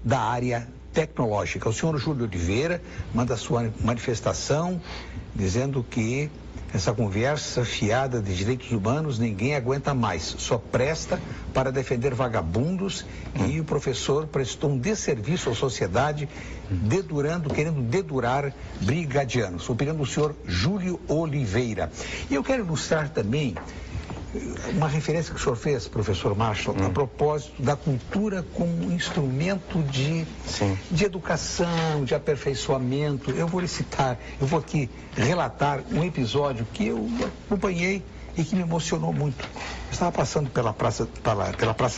da área tecnológica. O senhor Júlio Oliveira manda sua manifestação dizendo que essa conversa fiada de direitos humanos ninguém aguenta mais, só presta para defender vagabundos e o professor prestou um desserviço à sociedade, querendo dedurar brigadianos. Opinião do senhor Júlio Oliveira. E eu quero ilustrar também uma referência que o senhor fez, professor Marshall, a propósito da cultura como instrumento de educação, de aperfeiçoamento. Eu vou vou aqui relatar um episódio que eu acompanhei e que me emocionou muito. Eu estava passando pela Praça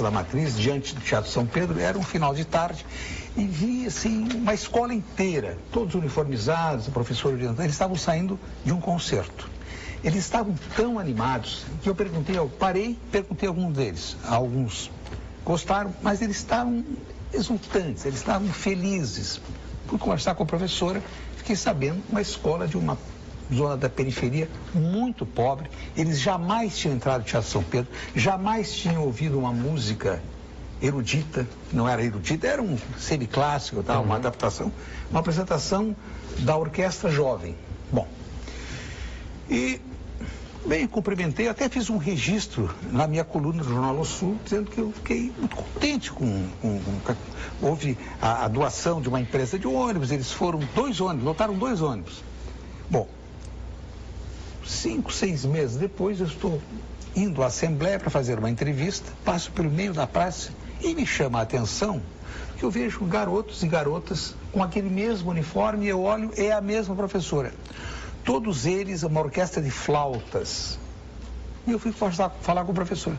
da Matriz, diante do Teatro São Pedro, era um final de tarde, e vi, assim, uma escola inteira, todos uniformizados, o professor orientando, eles estavam saindo de um concerto. Eles estavam tão animados que eu perguntei a alguns deles. Alguns gostaram, mas eles estavam exultantes, eles estavam felizes. Fui conversar com a professora, fiquei sabendo, uma escola de uma zona da periferia muito pobre. Eles jamais tinham entrado no Teatro São Pedro, jamais tinham ouvido uma música erudita, não era erudita, era um semiclássico, tá? Uma adaptação, uma apresentação da Orquestra Jovem. Bom, e bem, cumprimentei, até fiz um registro na minha coluna do Jornal do Sul, dizendo que eu fiquei muito contente houve a doação de uma empresa de ônibus, eles foram 2 ônibus, lotaram 2 ônibus. Bom, 5, 6 meses depois eu estou indo à Assembleia para fazer uma entrevista, passo pelo meio da praça e me chama a atenção que eu vejo garotos e garotas com aquele mesmo uniforme e eu olho, é a mesma professora. Todos eles, uma orquestra de flautas. E eu fui falar com o professor.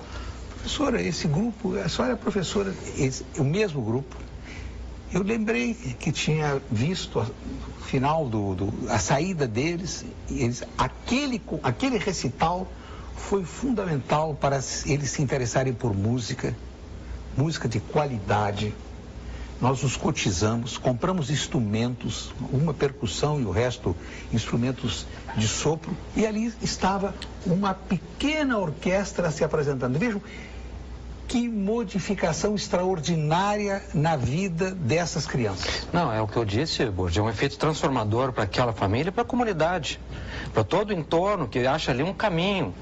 Professora, esse grupo, a senhora é professora, o mesmo grupo. Eu lembrei que tinha visto o final a saída deles. Aquele recital foi fundamental para eles se interessarem por música de qualidade. Nós nos cotizamos, compramos instrumentos, uma percussão e o resto instrumentos de sopro, e ali estava uma pequena orquestra se apresentando. Vejam que modificação extraordinária na vida dessas crianças. Não, é o que eu disse, Borges, é um efeito transformador para aquela família e para a comunidade, para todo o entorno que acha ali um caminho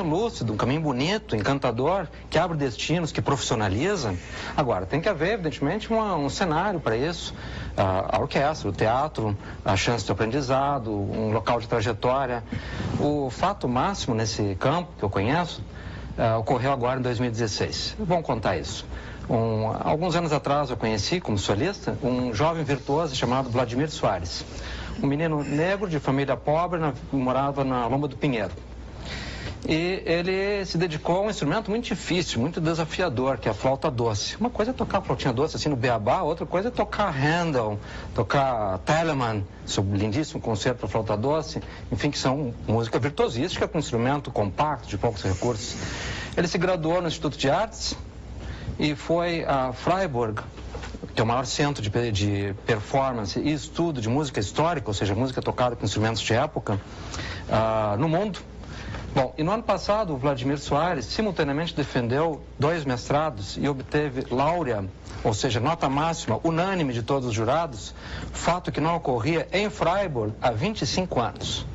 lúcido, um caminho bonito, encantador, que abre destinos, que profissionaliza. Agora, tem que haver, evidentemente, um cenário para isso, a orquestra, o teatro, a chance de aprendizado, um local de trajetória. O fato máximo nesse campo que eu conheço ocorreu agora em 2016. Vamos contar isso. Alguns anos atrás eu conheci, como solista, um jovem virtuoso chamado Vladimir Soares. Um menino negro de família pobre, morava na Lomba do Pinheiro. E ele se dedicou a um instrumento muito difícil, muito desafiador, que é a flauta doce. Uma coisa é tocar a flautinha doce assim no beabá, outra coisa é tocar Handel, tocar Telemann, seu lindíssimo concerto para flauta doce, enfim, que são música virtuosística com instrumento compacto, de poucos recursos. Ele se graduou no Instituto de Artes e foi a Freiburg, que é o maior centro de performance e estudo de música histórica, ou seja, música tocada com instrumentos de época, no mundo. Bom, e no ano passado, o Vladimir Soares simultaneamente defendeu 2 mestrados e obteve láurea, ou seja, nota máxima, unânime de todos os jurados, fato que não ocorria em Freiburg há 25 anos.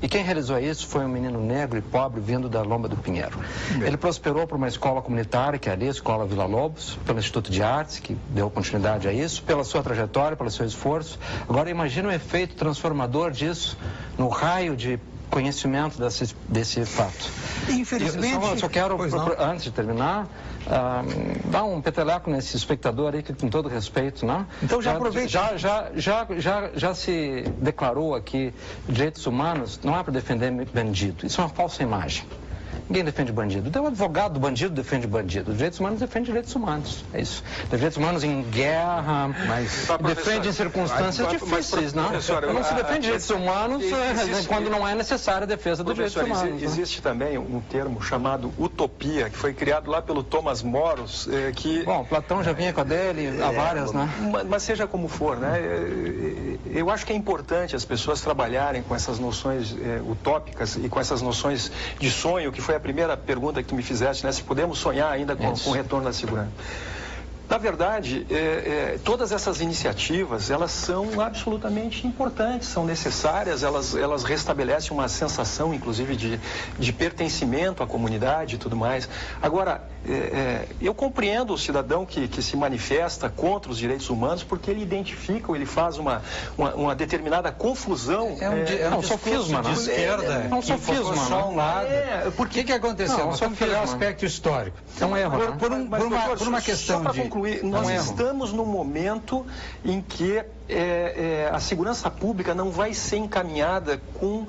E quem realizou isso foi um menino negro e pobre vindo da Lomba do Pinheiro. Ele prosperou por uma escola comunitária, que é ali, a Escola Vila Lobos, pelo Instituto de Artes, que deu continuidade a isso, pela sua trajetória, pelo seu esforço. Agora, imagina o efeito transformador disso no raio de conhecimento desse fato. Infelizmente... Eu só quero, antes de terminar, dar um peteleco nesse espectador aí, que com todo respeito, né? Então já aproveite. Já se declarou aqui, direitos humanos não é para defender bandido. Isso é uma falsa imagem. Ninguém defende bandido. Então, o advogado do bandido defende bandido. Os direitos humanos defendem direitos humanos. É isso. Direitos humanos em guerra, mas defende em circunstâncias difíceis, não? Não se defende direitos humanos quando não é necessária a defesa dos direitos humanos. Existe também um termo chamado utopia, que foi criado lá pelo Thomas Moros, que... Bom, Platão já vinha com a dele, há várias, né? Mas seja como for, né? Eu acho que é importante as pessoas trabalharem com essas noções utópicas e com essas noções de sonho, que foi a primeira pergunta que tu me fizeste, né? Se podemos sonhar ainda com o retorno da segurança. Na verdade, todas essas iniciativas, elas são absolutamente importantes, são necessárias, elas restabelecem uma sensação, inclusive, de pertencimento à comunidade e tudo mais. Agora, eu compreendo o cidadão que se manifesta contra os direitos humanos porque ele identifica ou ele faz uma determinada confusão. É um sofisma, de esquerda. É um sofisma, só um lado. O que aconteceu? Não, Nós temos que olhar o aspecto histórico. É um erro. Por uma questão só para concluir, nós estamos num momento em que a segurança pública não vai ser encaminhada com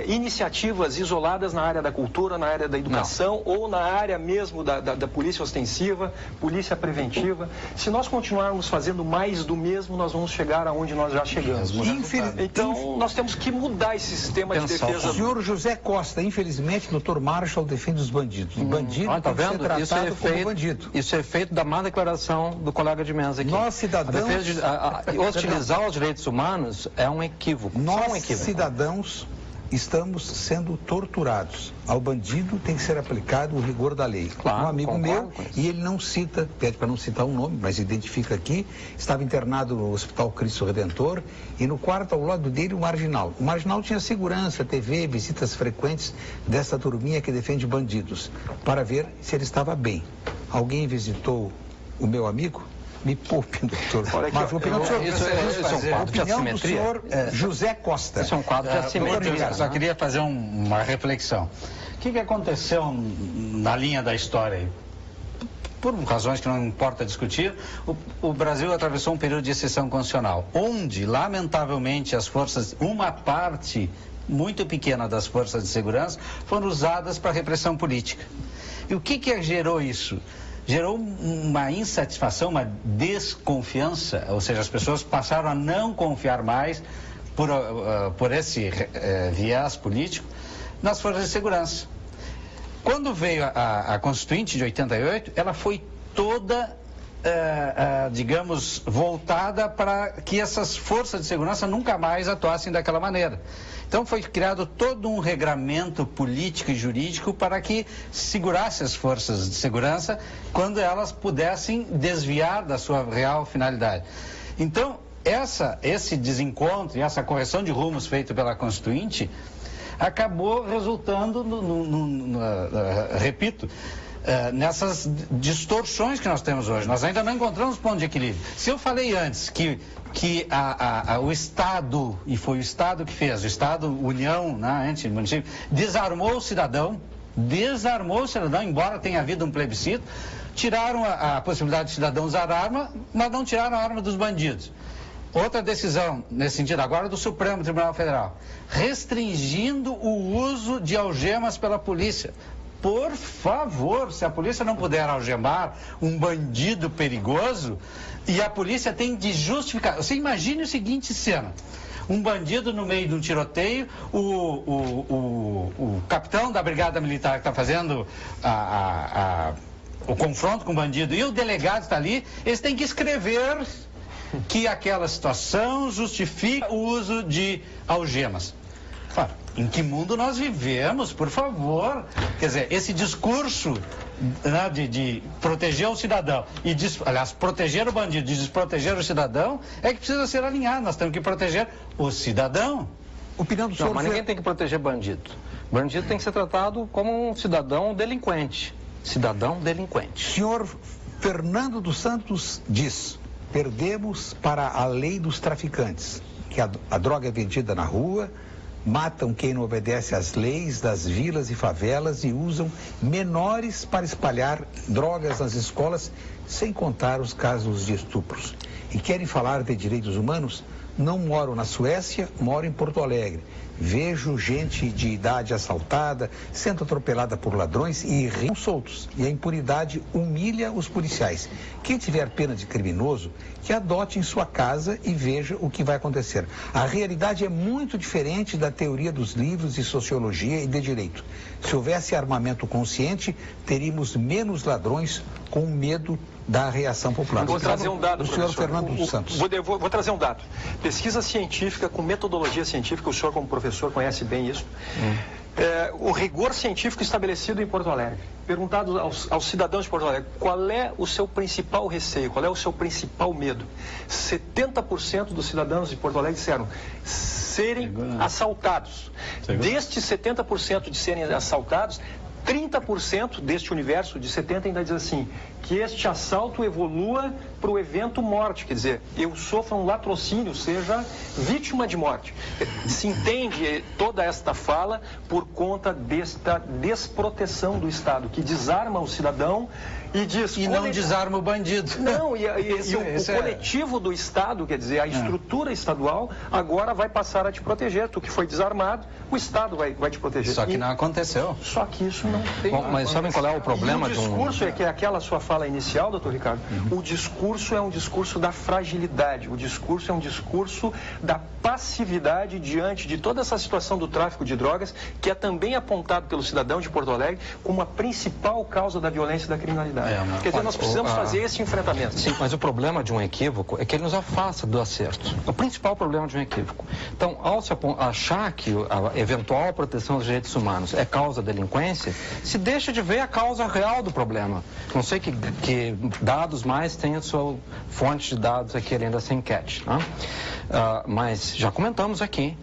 iniciativas isoladas na área da cultura, na área da educação ou na área mesmo da polícia ostensiva, polícia preventiva. Se nós continuarmos fazendo mais do mesmo, nós vamos chegar aonde nós já chegamos. Então, nós temos que mudar esse sistema de defesa. O senhor José Costa, infelizmente, o doutor Marshall defende os bandidos. O bandido tem que ser tratado como bandido. Isso é efeito da má declaração do colega de mesa aqui. Nós, cidadãos... Hostilizar os direitos humanos é um equívoco. Nós, cidadãos, estamos sendo torturados. Ao bandido tem que ser aplicado o rigor da lei. Claro, um amigo meu, e ele não cita, pede para não citar um nome, mas identifica aqui, estava internado no Hospital Cristo Redentor e no quarto ao lado dele o Marginal. O Marginal tinha segurança, TV, visitas frequentes dessa turminha que defende bandidos, para ver se ele estava bem. Alguém visitou o meu amigo? Me poupe, doutor. Mas a opinião do senhor, isso é um quadro de assimetria. José Costa. Isso é um quadro de assimetria. Eu só queria fazer uma reflexão. O que aconteceu na linha da história aí? Por razões que não importa discutir, o Brasil atravessou um período de exceção constitucional, onde, lamentavelmente, uma parte muito pequena das forças de segurança foram usadas para repressão política. E o que gerou isso? Gerou uma insatisfação, uma desconfiança, ou seja, as pessoas passaram a não confiar mais por esse viés político nas forças de segurança. Quando veio a Constituinte de 88, ela foi toda, digamos, voltada para que essas forças de segurança nunca mais atuassem daquela maneira. Então foi criado todo um regramento político e jurídico para que segurasse as forças de segurança quando elas pudessem desviar da sua real finalidade. Então, esse desencontro e essa correção de rumos feito pela Constituinte acabou resultando, repito, nessas distorções que nós temos hoje. Nós ainda não encontramos ponto de equilíbrio. Se eu falei antes que o Estado, e foi o Estado que fez, o Estado, União, né, município, desarmou o cidadão, embora tenha havido um plebiscito, tiraram a possibilidade do cidadão usar arma, mas não tiraram a arma dos bandidos. Outra decisão, nesse sentido, agora do Supremo Tribunal Federal, restringindo o uso de algemas pela polícia. Por favor, se a polícia não puder algemar um bandido perigoso, e a polícia tem de justificar. Você imagine o seguinte cena: um bandido no meio de um tiroteio, o capitão da brigada militar que está fazendo o confronto com o bandido e o delegado está ali, eles têm que escrever que aquela situação justifica o uso de algemas. Claro, em que mundo nós vivemos, por favor? Quer dizer, esse discurso, né, de proteger o cidadão e, aliás, proteger o bandido e desproteger o cidadão é que precisa ser alinhado. Nós temos que proteger o cidadão. Opinião do senhor? Não, mas ninguém tem que proteger bandido. Bandido tem que ser tratado como um cidadão delinquente. Cidadão delinquente. Senhor Fernando dos Santos diz: perdemos para a lei dos traficantes, que a droga é vendida na rua, matam quem não obedece às leis das vilas e favelas e usam menores para espalhar drogas nas escolas, sem contar os casos de estupros. E querem falar de direitos humanos? Não moro na Suécia, moro em Porto Alegre. Vejo gente de idade assaltada, sendo atropelada por ladrões e riam soltos. E a impunidade humilha os policiais. Quem tiver pena de criminoso, que adote em sua casa e veja o que vai acontecer. A realidade é muito diferente da teoria dos livros de sociologia e de direito. Se houvesse armamento consciente, teríamos menos ladrões com medo da reação popular. Vou trazer um dado, o senhor Fernando dos Santos. Vou trazer um dado. Pesquisa científica com metodologia científica, o senhor como professor conhece bem isso. o rigor científico estabelecido em Porto Alegre. Perguntado aos cidadãos de Porto Alegre, qual é o seu principal receio, qual é o seu principal medo? 70% dos cidadãos de Porto Alegre disseram serem assaltados. Destes 70% de serem assaltados, 30% deste universo de 70 ainda diz assim, que este assalto evolua para o evento morte, quer dizer, eu sofro um latrocínio, seja vítima de morte. Se entende toda esta fala por conta desta desproteção do Estado, que desarma o cidadão e diz... E não desarma o bandido. Não, o coletivo do Estado, quer dizer, a estrutura estadual, agora vai passar a te proteger. Tu que foi desarmado, o Estado vai te proteger. Só que não aconteceu. Só que isso não tem... Bom, mas sabem qual é o problema de um... O discurso é que aquela sua fala inicial, doutor Ricardo, o discurso é um discurso da fragilidade, o discurso é um discurso da passividade diante de toda essa situação do tráfico de drogas, que é também apontado pelo cidadão de Porto Alegre como a principal causa da violência e da criminalidade. Quer dizer, nós precisamos fazer esse enfrentamento. Sim, mas o problema de um equívoco é que ele nos afasta do acerto. O principal problema de um equívoco. Então, ao se achar que a eventual proteção dos direitos humanos é causa da delinquência, se deixa de ver a causa real do problema. Não sei que dados mais tem a sua fonte de dados aqui além dessa enquete, né? Mas já comentamos aqui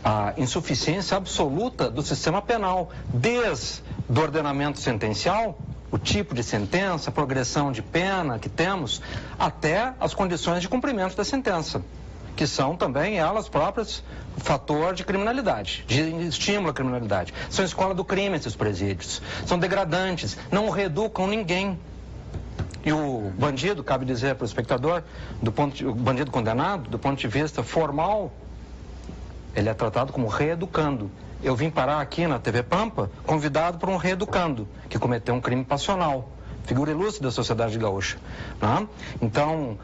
a insuficiência absoluta do sistema penal, desde o ordenamento sentencial, o tipo de sentença, a progressão de pena que temos, até as condições de cumprimento da sentença, que são também elas próprias fator de criminalidade, de estímulo à criminalidade. São escola do crime esses presídios, são degradantes, não reeducam ninguém. E o bandido, cabe dizer para o espectador, o bandido condenado, do ponto de vista formal, ele é tratado como reeducando. Eu vim parar aqui na TV Pampa, convidado por um reeducando, que cometeu um crime passional, figura ilustre da sociedade gaúcha, né? Então,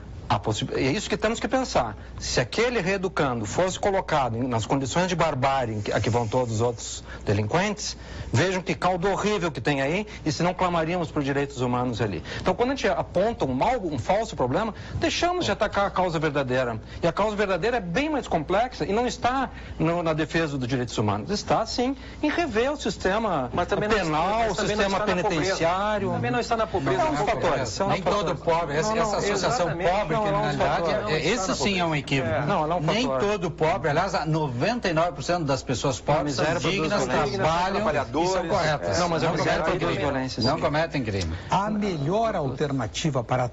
é isso que temos que pensar. Se aquele reeducando fosse colocado nas condições de barbárie a que vão todos os outros delinquentes, vejam que caldo horrível que tem aí, e se não clamaríamos por direitos humanos ali. Então, quando a gente aponta um falso problema, deixamos de atacar a causa verdadeira. E a causa verdadeira é bem mais complexa e não está na defesa dos direitos humanos. Está, sim, em rever o sistema penal, o sistema penitenciário. Também não está na pobreza. Não, fatores. Nem todo pobre, essa associação pobre criminalidade, esse sim é um equívoco. Nem todo pobre, aliás, 99% das pessoas pobres são dignas, trabalham e são corretas. Não, mas a miséria produz violência. Não cometem crime. A melhor alternativa para